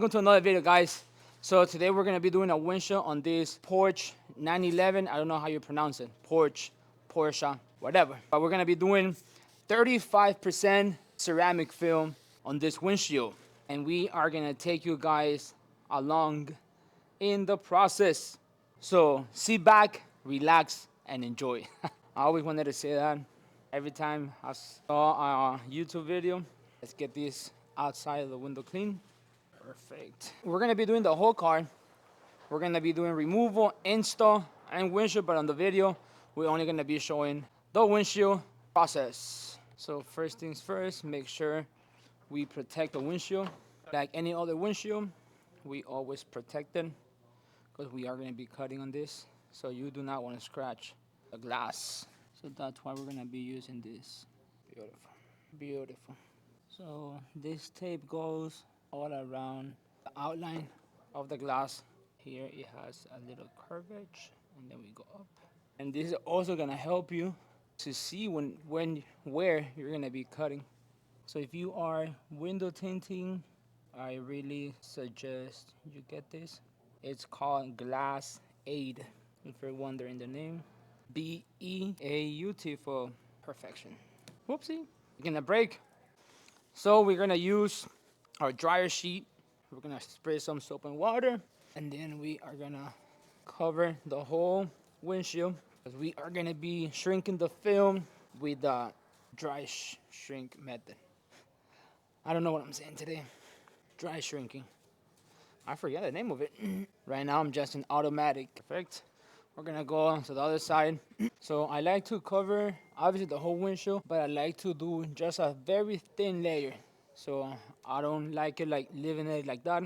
Welcome to another video, guys. So today we're gonna be doing a windshield on this Porsche 911. I don't know how you pronounce it. Porsche, whatever. But we're gonna be doing 35% ceramic film on this windshield, and we are gonna take you guys along in the process. So sit back, relax, and enjoy. I always wanted to say that every time I saw a YouTube video. Let's get this outside of the window clean. Perfect. We're gonna be doing the whole car. We're gonna be doing removal, install, and windshield, but on the video, we're only gonna be showing the windshield process. So first things first, make sure we protect the windshield. Like any other windshield, we always protect it because we are gonna be cutting on this. So you do not wanna scratch the glass. So that's why we're gonna be using this. Beautiful, beautiful. So this tape goes all around the outline of the glass. Here it has a little curvature, and then we go up. And this is also gonna help you to see where you're gonna be cutting. So if you are window tinting, I really suggest you get this. It's called Glass Aid. If you're wondering the name, BEAUT for perfection. Whoopsie, we're gonna break. So we're gonna use our dryer sheet. We're gonna spray some soap and water, and then we are gonna cover the whole windshield because we are gonna be shrinking the film with the dry shrink method. I don't know what I'm saying today. Dry shrinking. I forget the name of it. Right now I'm just in automatic. Perfect. We're gonna go to the other side. So I like to cover obviously the whole windshield, but I like to do just a very thin layer. So I don't like it like leaving it like that.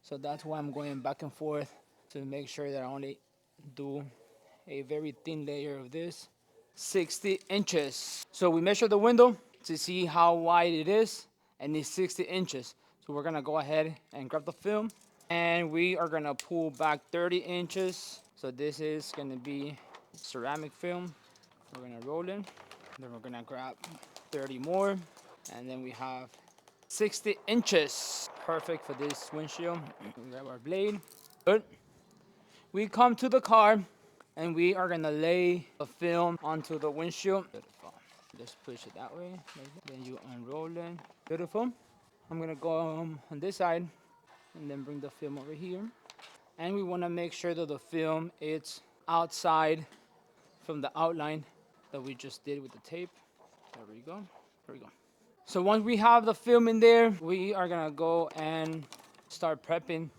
So that's why I'm going back and forth to make sure that I only do a very thin layer of this. 60 inches. So we measure the window to see how wide it is, and it's 60 inches. So we're gonna go ahead and grab the film, and we are gonna pull back 30 inches. So this is gonna be ceramic film. We're gonna roll in, then we're gonna grab 30 more, and then we have 60 inches. Perfect for this windshield. We grab our blade. Good. We come to the car, and we are gonna lay the film onto the windshield. Beautiful. Just push it that way. Then you unroll it. Beautiful. I'm gonna go on this side, and then bring the film over here. And we wanna make sure that the film is outside from the outline that we just did with the tape. There we go. There we go. So once we have the film in there, we are gonna go and start prepping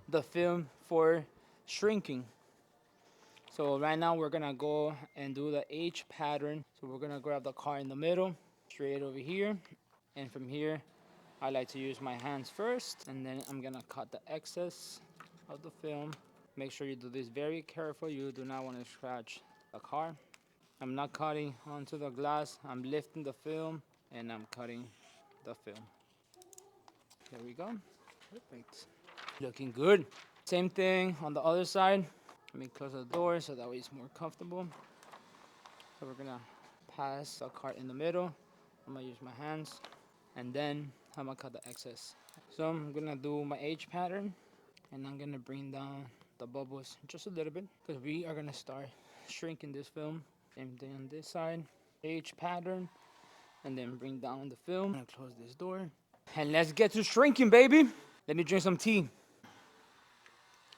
the film for shrinking. So right now we're gonna go and do the H pattern. So we're gonna grab the car in the middle, straight over here. And from here, I like to use my hands first, and then I'm gonna cut the excess of the film. Make sure you do this very careful. You do not wanna scratch the car. I'm not cutting onto the glass. I'm lifting the film and I'm cutting the film. There we go. Perfect. Looking good. Same thing on the other side. Let me close the door so that way it's more comfortable. So we're gonna pass the cart in the middle. I'm gonna use my hands, and then I'm gonna cut the excess. So I'm gonna do my H pattern, and I'm gonna bring down the bubbles just a little bit because we are gonna start shrinking this film. Same thing on this side. H pattern, and then bring down the film. I'm gonna close this door, and let's get to shrinking, baby. Let me drink some tea.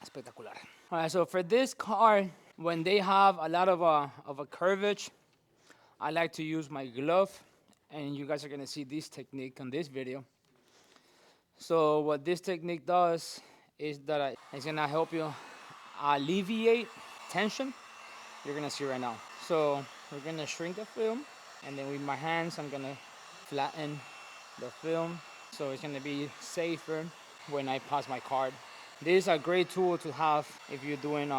Espectacular. All right, so for this car, when they have a lot of a curvature, I like to use my glove, and you guys are gonna see this technique on this video. So what this technique does is that it's gonna help you alleviate tension. You're gonna see right now. So we're gonna shrink the film, and then with my hands, I'm gonna flatten the film. So it's gonna be safer when I pass my card. This is a great tool to have if you're doing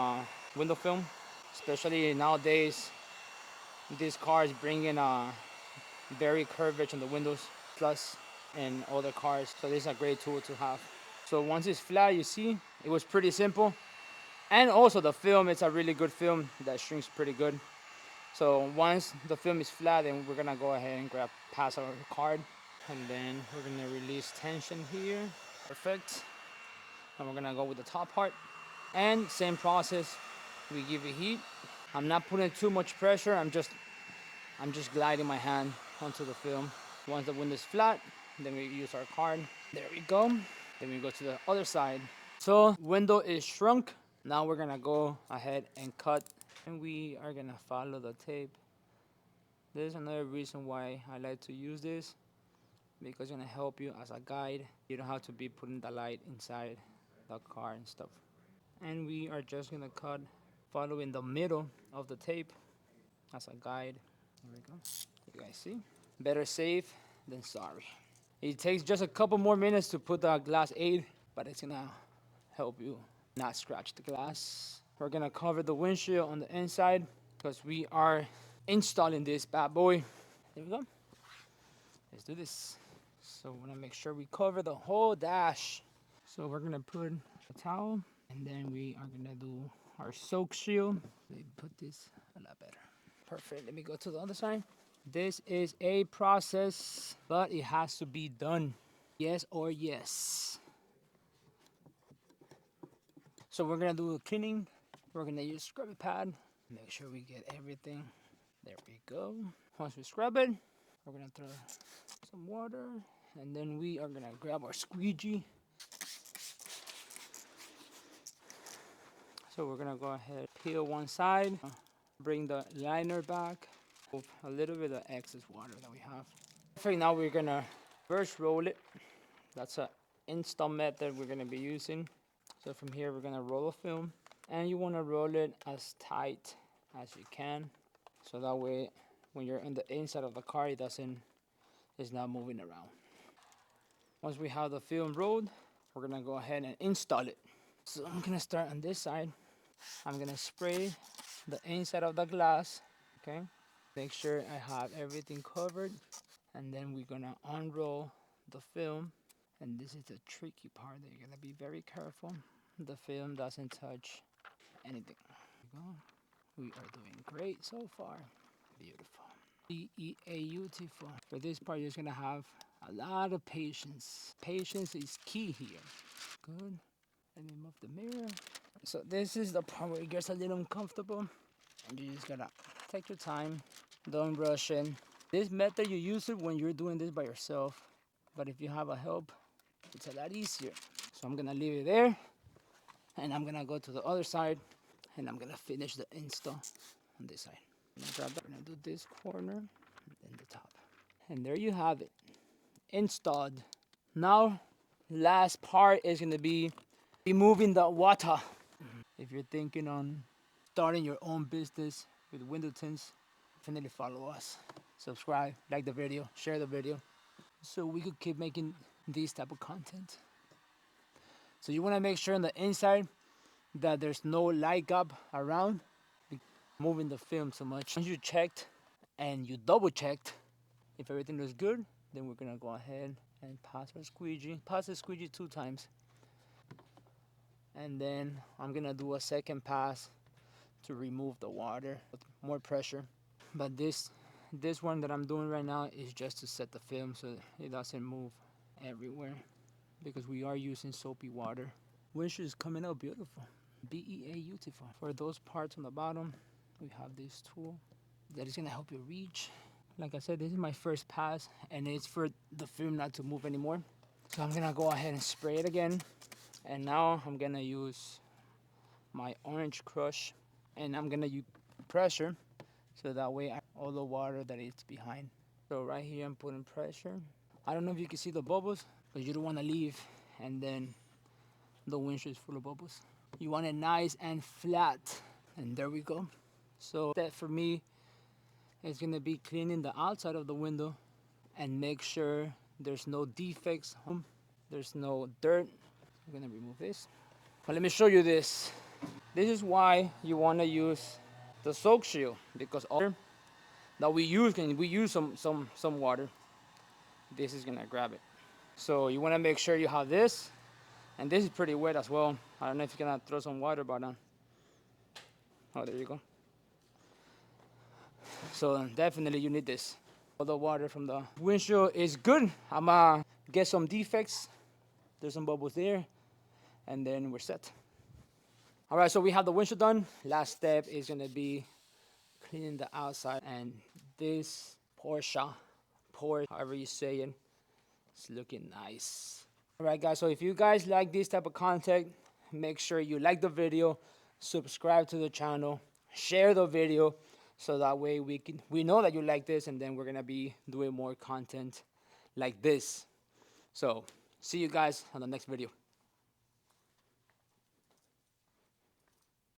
window film, especially nowadays. These cars bring in very curvature on the windows, plus in other cars. So this is a great tool to have. So once it's flat, you see, it was pretty simple. And also the film, it's a really good film that shrinks pretty good. So once the film is flat, then we're gonna go ahead and pass our card. And then we're gonna release tension here. Perfect. And we're gonna go with the top part. And same process, we give it heat. I'm not putting too much pressure, I'm just gliding my hand onto the film. Once the window is flat, then we use our card. There we go. Then we go to the other side. So window is shrunk. Now we're gonna go ahead and cut, and we are gonna follow the tape. There's another reason why I like to use this, because it's gonna help you as a guide. You don't have to be putting the light inside the car and stuff. And we are just gonna cut following the middle of the tape as a guide. There we go. You guys see? Better safe than sorry. It takes just a couple more minutes to put the glass 8, but it's gonna help you not scratch the glass. We're gonna cover the windshield on the inside because we are installing this bad boy. There we go. Let's do this. So we're gonna make sure we cover the whole dash. So we're gonna put a towel, and then we are gonna do our soak shield. Let me put this a lot better. Perfect. Let me go to the other side. This is a process, but it has to be done. Yes or yes. So we're gonna do a cleaning. We're gonna use scrubby pad. Make sure we get everything. There we go. Once we scrub it, we're gonna throw some water, and then we are gonna grab our squeegee. So we're gonna go ahead, peel one side, bring the liner back, move a little bit of excess water that we have. For now, we're gonna first roll it. That's an install method we're gonna be using. So from here, we're gonna roll a film, and you wanna roll it as tight as you can, so that way, when you're on the inside of the car, it's not moving around. Once we have the film rolled, we're gonna go ahead and install it. So I'm gonna start on this side. I'm gonna spray the inside of the glass, okay? Make sure I have everything covered, and then we're gonna unroll the film. And this is the tricky part that you're gonna be very careful. The film doesn't touch anything. There we go. We are doing great so far. Beautiful. Beautiful. For this part, you're just gonna have a lot of patience. Patience is key here. Good. Let me move the mirror. So this is the part where it gets a little uncomfortable, and you just gotta take your time. Don't rush in. This method, you use it when you're doing this by yourself, but if you have a help, it's a lot easier. So I'm gonna leave it there, and I'm gonna go to the other side, and I'm gonna finish the install on this side. I'm gonna do this corner and then the top. And there you have it, installed. Now, last part is gonna be removing the water. If you're thinking on starting your own business with window tints, definitely follow us. Subscribe, like the video, share the video, so we could keep making these type of content. So you wanna make sure on the inside that there's no light gap around, moving the film so much. Once you checked and you double checked, if everything looks good, then we're gonna go ahead and pass our squeegee. Pass the squeegee 2 times. And then I'm gonna do a second pass to remove the water with more pressure. But this one that I'm doing right now is just to set the film so it doesn't move everywhere, because we are using soapy water. Windshield is coming out beautiful. beautiful. For those parts on the bottom, we have this tool that is gonna help you reach. Like I said, this is my first pass, and it's for the film not to move anymore. So I'm gonna go ahead and spray it again. And now I'm gonna use my orange crush, and I'm gonna use pressure, so that way all the water that is behind. So right here I'm putting pressure. I don't know if you can see the bubbles, but you don't wanna leave and then the windshield is full of bubbles. You want it nice and flat, and there we go. So that for me is gonna be cleaning the outside of the window and make sure there's no defects, there's no dirt. I'm gonna remove this. But let me show you this. This is why you wanna use the soak shield, because all that we use, some water, this is gonna grab it. So you wanna make sure you have this, and this is pretty wet as well. I don't know if you're gonna throw some water, but oh, there you go. So definitely you need this. All the water from the windshield is good. I'm gonna get some defects There's some bubbles there. And then we're set. All right, so we have the windshield done. Last step is gonna be cleaning the outside. And this Porsche, however you say it, it's looking nice. All right, guys, so if you guys like this type of content, make sure you like the video, subscribe to the channel, share the video, so that way we know that you like this, and then we're gonna be doing more content like this. So see you guys on the next video.